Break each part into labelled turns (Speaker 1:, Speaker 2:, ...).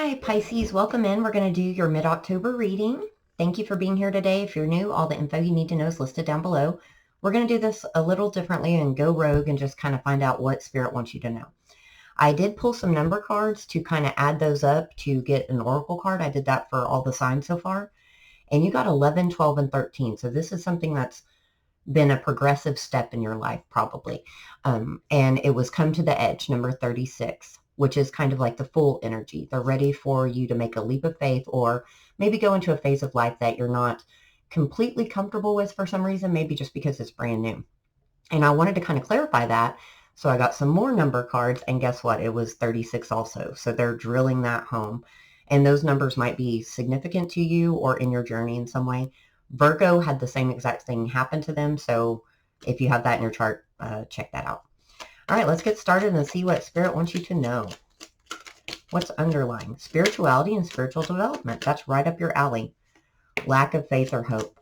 Speaker 1: Hi, Pisces. Welcome in. We're going to do your mid-October reading. Thank you for being here today. If you're new, all the info you need to know is listed down below. We're going to do this a little differently and go rogue and just kind of find out what Spirit wants you to know. I did pull some number cards to kind of add those up to get an oracle card. I did that for all the signs so far. And you got 11, 12, and 13. So this is something that's been a progressive step in your life, probably. And it was come to the edge, number 36. Which is kind of like the full energy. They're ready for you to make a leap of faith or maybe go into a phase of life that you're not completely comfortable with for some reason, maybe just because it's brand new. And I wanted to kind of clarify that. So I got some more number cards, and guess what? It was 36 also. So they're drilling that home. And those numbers might be significant to you or in your journey in some way. Virgo had the same exact thing happen to them. So if you have that in your chart, check that out. All right, let's get started and see what Spirit wants you to know. What's underlying? Spirituality and spiritual development. That's right up your alley. Lack of faith or hope.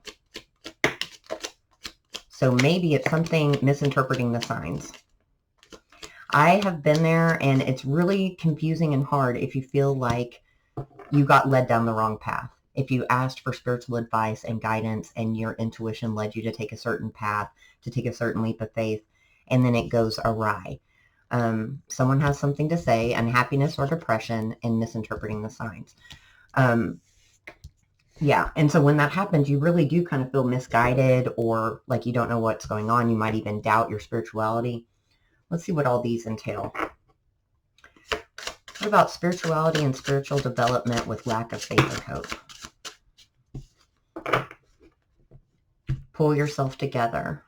Speaker 1: So maybe it's something misinterpreting the signs. I have been there, and it's really confusing and hard if you feel like you got led down the wrong path. If you asked for spiritual advice and guidance and your intuition led you to take a certain path, to take a certain leap of faith, and then it goes awry. Someone has something to say, unhappiness or depression, and misinterpreting the signs. Yeah, and so when that happens, you really do kind of feel misguided or like you don't know what's going on. You might even doubt your spirituality. Let's see what all these entail. What about spirituality and spiritual development with lack of faith or hope? Pull yourself together.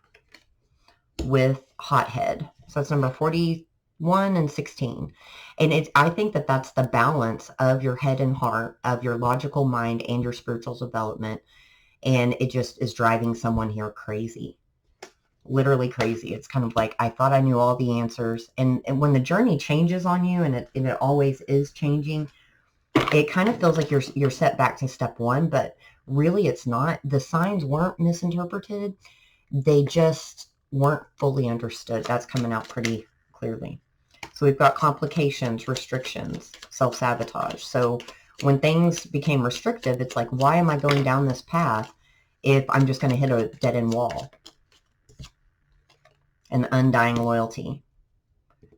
Speaker 1: With hothead. So it's number 41 and 16. And I think that that's the balance of your head and heart, of your logical mind and your spiritual development. And it just is driving someone here crazy. Literally crazy. It's kind of like, I thought I knew all the answers. And when the journey changes on you, and it always is changing, it kind of feels like you're set back to step one, but really it's not. The signs weren't misinterpreted. They just weren't fully understood. That's coming out pretty clearly. So we've got complications, restrictions, self-sabotage. So when things became restrictive, it's like, why am I going down this path if I'm just going to hit a dead-end wall? An undying loyalty.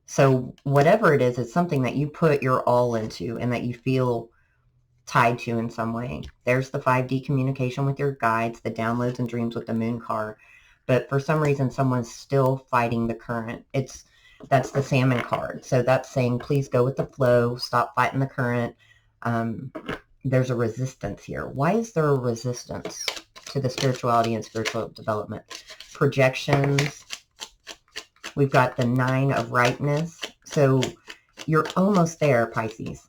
Speaker 1: So whatever it is, it's something that you put your all into and that you feel tied to in some way. There's the 5D communication with your guides, the downloads and dreams with the moon card. But for some reason, someone's still fighting the current. That's the salmon card. So that's saying, please go with the flow. Stop fighting the current. There's a resistance here. Why is there a resistance to the spirituality and spiritual development? Projections. We've got the 9 of rightness. So you're almost there, Pisces.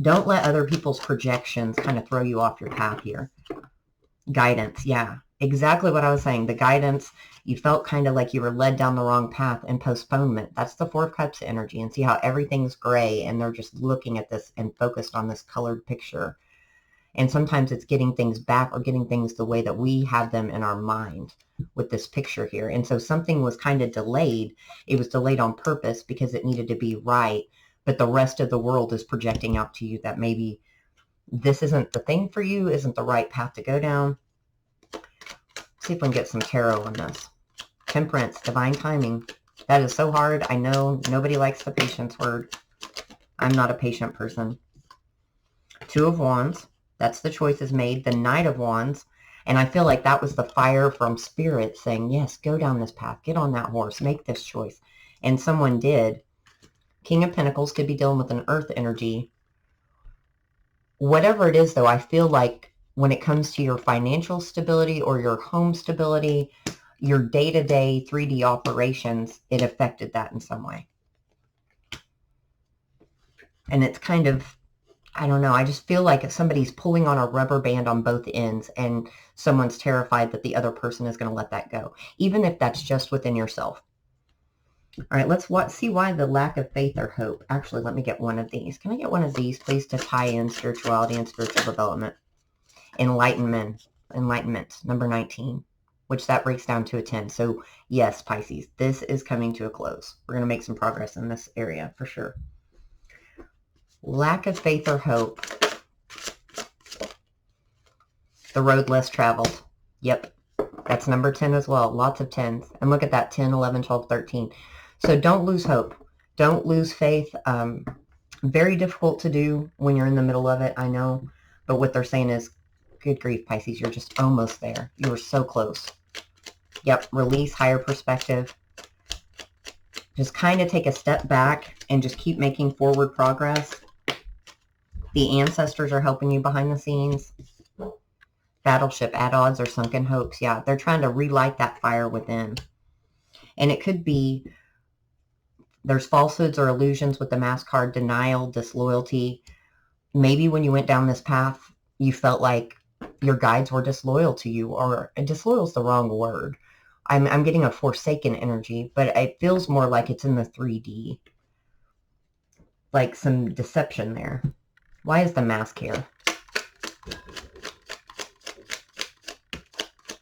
Speaker 1: Don't let other people's projections kind of throw you off your path here. Guidance. Yeah. Exactly what I was saying. The guidance, you felt kind of like you were led down the wrong path, and postponement. That's the 4 of Cups energy. And see how everything's gray and they're just looking at this and focused on this colored picture. And sometimes it's getting things back or getting things the way that we have them in our mind with this picture here. And so something was kind of delayed. It was delayed on purpose because it needed to be right. But the rest of the world is projecting out to you that maybe this isn't the thing for you, isn't the right path to go down. See if we can get some tarot on this. Temperance, divine timing. That is so hard. I know nobody likes the patience word. I'm not a patient person. 2 of Wands. That's the choices made. The Knight of Wands. And I feel like that was the fire from Spirit saying, yes, go down this path. Get on that horse. Make this choice. And someone did. King of Pentacles could be dealing with an earth energy. Whatever it is, though, I feel like when it comes to your financial stability or your home stability, your day-to-day 3D operations, it affected that in some way. And it's kind of, I don't know, I just feel like somebody's pulling on a rubber band on both ends and someone's terrified that the other person is going to let that go, even if that's just within yourself. All right, let's see why the lack of faith or hope. Actually, let me get one of these. Can I get one of these, please, to tie in spirituality and spiritual development? Enlightenment, number 19, which that breaks down to a 10. So yes, Pisces, this is coming to a close. We're going to make some progress in this area for sure. Lack of faith or hope. The road less traveled. Yep. That's number 10 as well. Lots of 10s. And look at that, 10, 11, 12, 13. So don't lose hope. Don't lose faith. Very difficult to do when you're in the middle of it, I know. But what they're saying is, good grief, Pisces, you're just almost there. You were so close. Yep, release, higher perspective. Just kind of take a step back and just keep making forward progress. The ancestors are helping you behind the scenes. Battleship, at odds, or sunken hopes. Yeah, they're trying to relight that fire within. And it could be there's falsehoods or illusions with the Mass card, denial, disloyalty. Maybe when you went down this path, you felt like your guides were disloyal to you, or disloyal is the wrong word. I'm getting a forsaken energy, but it feels more like it's in the 3D. Like some deception there. Why is the Mask here?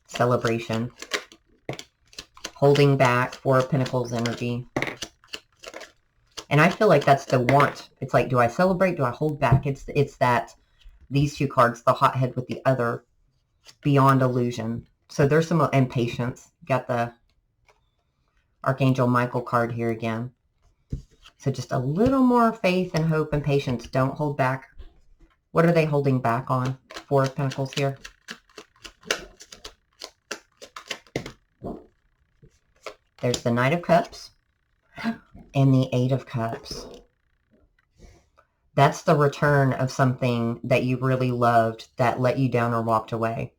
Speaker 1: Celebration. Holding back, Four of Pentacles energy. And I feel like that's the want. It's like, do I celebrate? Do I hold back? It's that, these two cards, the hothead with the other, beyond illusion. So there's some impatience. Got the Archangel Michael card here again. So just a little more faith and hope and patience. Don't hold back. What are they holding back on? Four of Pentacles here. There's the Knight of Cups and the Eight of Cups. That's the return of something that you really loved that let you down or walked away.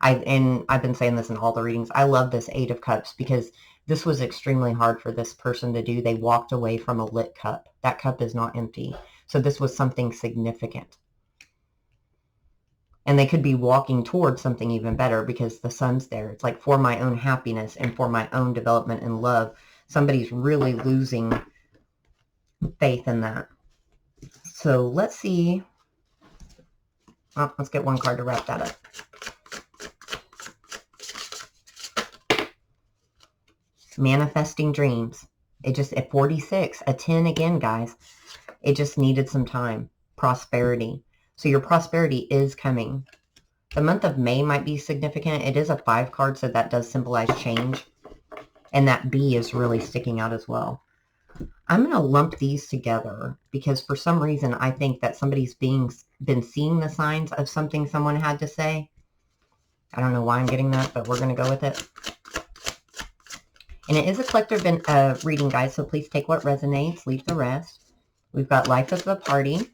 Speaker 1: I've been saying this in all the readings. I love this Eight of Cups because this was extremely hard for this person to do. They walked away from a lit cup. That cup is not empty. So this was something significant. And they could be walking towards something even better because the sun's there. It's like for my own happiness and for my own development and love. Somebody's really losing faith in that. So let's see. Oh, let's get one card to wrap that up. Manifesting dreams. It just, at 46, a 10 again, guys. It just needed some time. Prosperity. So your prosperity is coming. The month of May might be significant. It is a 5 card, so that does symbolize change. And that B is really sticking out as well. I'm going to lump these together because for some reason I think that somebody's been seeing the signs of something someone had to say. I don't know why I'm getting that, but we're going to go with it. And it is a collective reading, guys, so please take what resonates, leave the rest. We've got life of the party.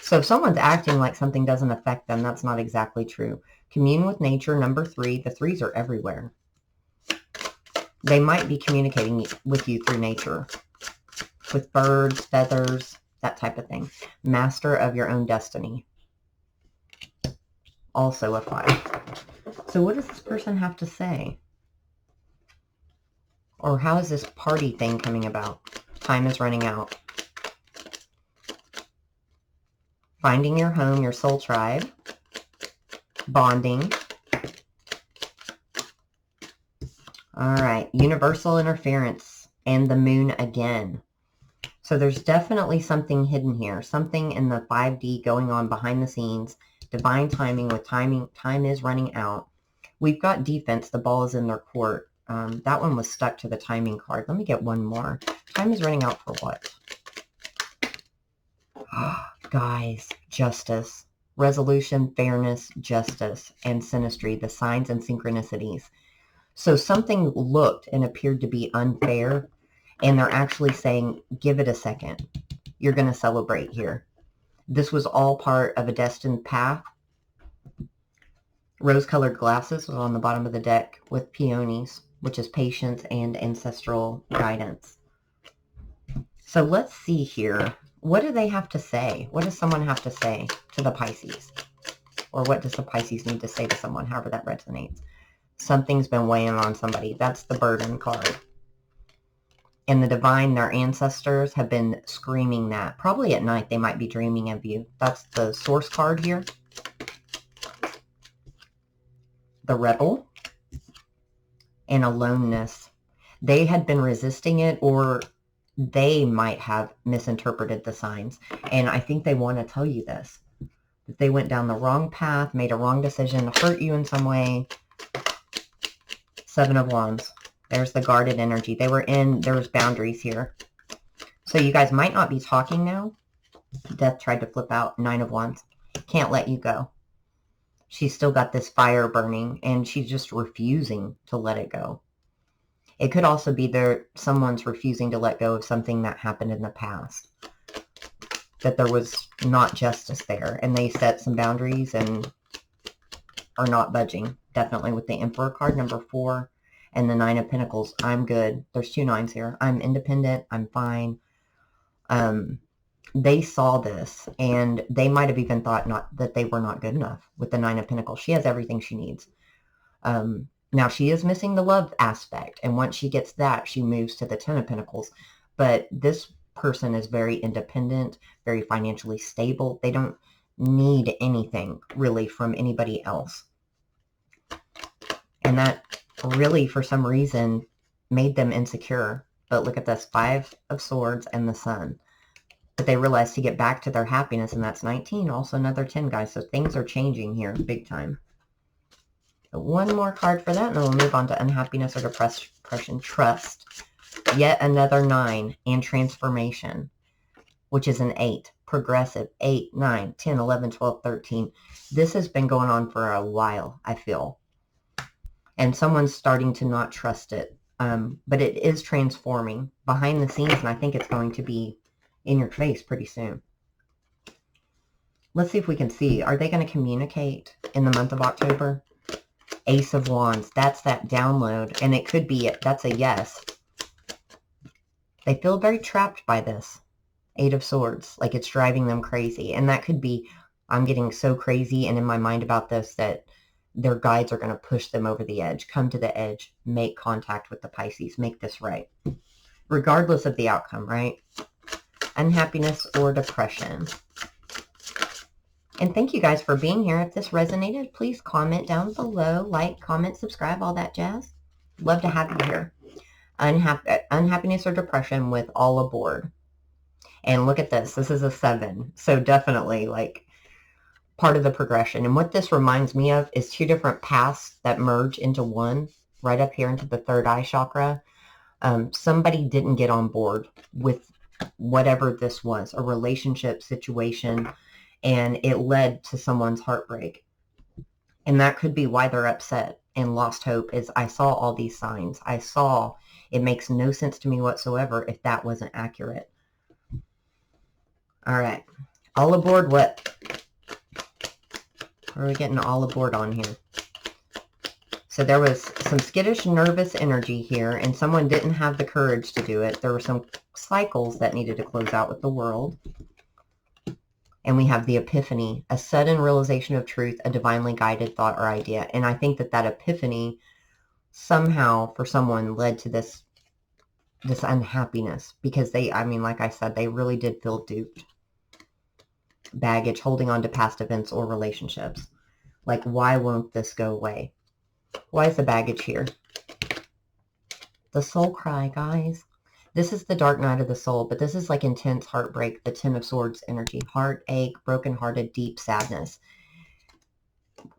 Speaker 1: So if someone's acting like something doesn't affect them, that's not exactly true. Commune with nature, number 3. The 3s are everywhere. They might be communicating with you through nature. With birds, feathers, that type of thing. Master of your own destiny. Also a 5. So what does this person have to say? Or how is this party thing coming about? Time is running out. Finding your home, your soul tribe. Bonding. All right. Universal interference. And the moon again. So there's definitely something hidden here. Something in the 5D going on behind the scenes. Divine timing with timing. Time is running out. We've got defense. The ball is in their court. That one was stuck to the timing card. Let me get one more. Time is running out for what? Guys, justice, resolution, fairness, justice, and synastry, the signs and synchronicities. So something looked and appeared to be unfair, and they're actually saying, give it a second. You're going to celebrate here. This was all part of a destined path. Rose-colored glasses was on the bottom of the deck with peonies, which is patience and ancestral guidance. So let's see here. What do they have to say? What does someone have to say to the Pisces? Or what does the Pisces need to say to someone, however that resonates? Something's been weighing on somebody. That's the burden card. And the divine, their ancestors, have been screaming that. Probably at night they might be dreaming of you. That's the source card here. The rebel. And aloneness. They had been resisting it, or they might have misinterpreted the signs. And I think they want to tell you this, that they went down the wrong path, made a wrong decision, hurt you in some way. 7 of Wands. There's the guarded energy. There's boundaries here. So you guys might not be talking now. Death tried to flip out. 9 of Wands. Can't let you go. She's still got this fire burning, and she's just refusing to let it go. It could also be someone's refusing to let go of something that happened in the past, that there was not justice there, and they set some boundaries and are not budging. Definitely with the Emperor card, number 4, and the 9 of Pentacles. I'm good. There's 2 9s here. I'm independent. I'm fine. They saw this, and they might have even thought that they were not good enough with the 9 of Pentacles. She has everything she needs. Now, she is missing the love aspect, and once she gets that, she moves to the 10 of Pentacles. But this person is very independent, very financially stable. They don't need anything, really, from anybody else. And that really, for some reason, made them insecure. But look at this, 5 of Swords and the Sun. But they realized to get back to their happiness, and that's 19, also another 10, guys. So things are changing here, big time. One more card for that, and then we'll move on to unhappiness or depression. Trust. Yet another 9, and transformation, which is an 8. Progressive. 8, 9, 10, 11, 12, 13. This has been going on for a while, I feel. And someone's starting to not trust it. But it is transforming behind the scenes, and I think it's going to be in your face pretty soon. Let's see if we can see. Are they going to communicate in the month of October? Ace of Wands. That's that download. And it could be, that's a yes. They feel very trapped by this. 8 of Swords. Like it's driving them crazy. And that could be, I'm getting so crazy and in my mind about this that their guides are going to push them over the edge. Come to the edge. Make contact with the Pisces. Make this right. Regardless of the outcome, right? Unhappiness or depression. And thank you guys for being here. If this resonated, please comment down below. Like, comment, subscribe, all that jazz. Love to have you here. Unhappiness or depression with all aboard. And look at this. This is a 7. So definitely like part of the progression. And what this reminds me of is 2 different paths that merge into one right up here into the third eye chakra. Somebody didn't get on board with whatever this was, a relationship situation, and it led to someone's heartbreak. And that could be why they're upset and lost hope. Is I saw all these signs. I saw it makes no sense to me whatsoever if that wasn't accurate. All right. All aboard what? What are we getting all aboard on here? So there was some skittish, nervous energy here, and someone didn't have the courage to do it. There were some cycles that needed to close out with the world. And we have the epiphany, a sudden realization of truth, a divinely guided thought or idea. And I think that that epiphany somehow for someone led to this unhappiness because they, I mean, like I said, they really did feel duped. Baggage, holding on to past events or relationships. Like, why won't this go away? Why is the baggage here? The soul cry, guys. This is the dark night of the soul, but this is like intense heartbreak, the 10 of Swords energy. Heartache, brokenhearted, deep sadness.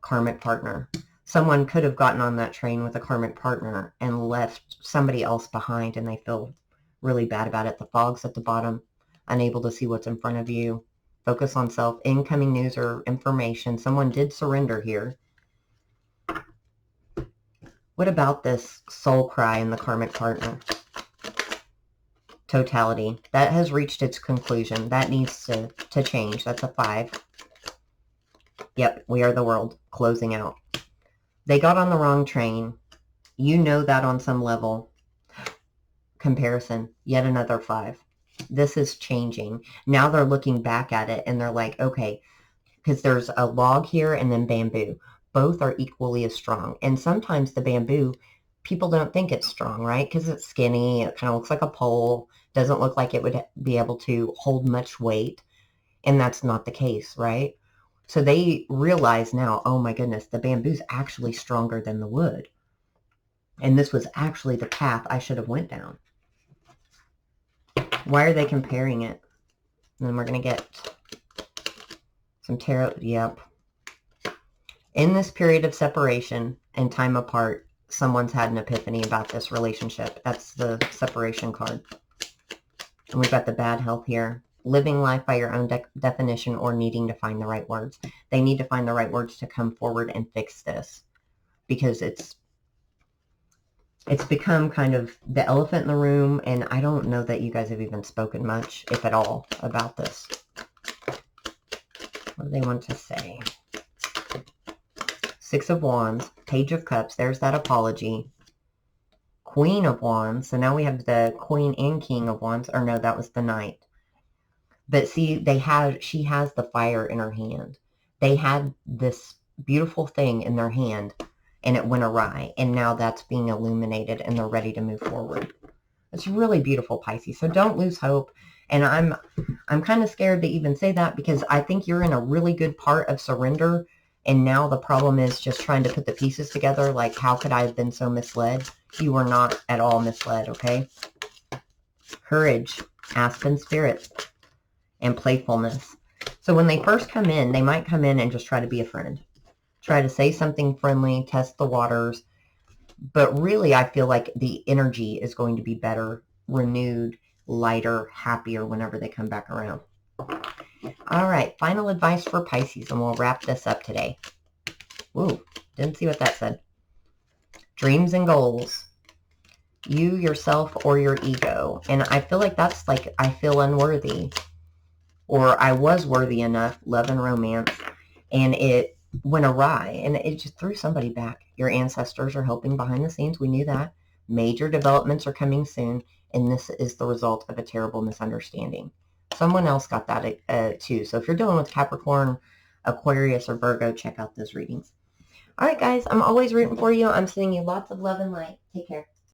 Speaker 1: Karmic partner. Someone could have gotten on that train with a karmic partner and left somebody else behind, and they feel really bad about it. The fog's at the bottom, unable to see what's in front of you. Focus on self, incoming news or information. Someone did surrender here. What about this soul cry in the karmic partner? Totality. That has reached its conclusion. That needs to change. That's a 5. Yep, we are the world. Closing out. They got on the wrong train. You know that on some level. Comparison. Yet another 5. This is changing. Now they're looking back at it and they're like, okay, because there's a log here and then bamboo. Both are equally as strong. And sometimes the bamboo, people don't think it's strong, right? Because it's skinny. It kind of looks like a pole. Doesn't look like it would be able to hold much weight. And that's not the case, right? So they realize now, oh my goodness, the bamboo's actually stronger than the wood. And this was actually the path I should have went down. Why are they comparing it? And then we're going to get some tarot. Yep. In this period of separation and time apart, someone's had an epiphany about this relationship. That's the separation card. And we've got the bad health here. Living life by your own definition or needing to find the right words. They need to find the right words to come forward and fix this. Because it's become kind of the elephant in the room. And I don't know that you guys have even spoken much, if at all, about this. What do they want to say? Six of Wands, Page of Cups, there's that apology. Queen of Wands, so now we have the Queen and King of Wands, or no, that was the Knight. But see, she has the fire in her hand. They had this beautiful thing in their hand, and it went awry, and now that's being illuminated, and they're ready to move forward. It's really beautiful, Pisces, so don't lose hope. And I'm kind of scared to even say that, because I think you're in a really good part of surrender. And now the problem is just trying to put the pieces together. Like, how could I have been so misled? You were not at all misled, okay? Courage, Aspen Spirit, and playfulness. So when they first come in, they might come in and just try to be a friend. Try to say something friendly, test the waters. But really, I feel like the energy is going to be better, renewed, lighter, happier whenever they come back around. All right, final advice for Pisces, and we'll wrap this up today. Ooh, didn't see what that said. Dreams and goals. You, yourself, or your ego. And I feel like that's like, I feel unworthy. Or I was worthy enough, love and romance, and it went awry, and it just threw somebody back. Your ancestors are helping behind the scenes. We knew that. Major developments are coming soon, and this is the result of a terrible misunderstanding. Someone else got that too. So if you're dealing with Capricorn, Aquarius, or Virgo, check out those readings. All right, guys, I'm always rooting for you. I'm sending you lots of love and light. Take care.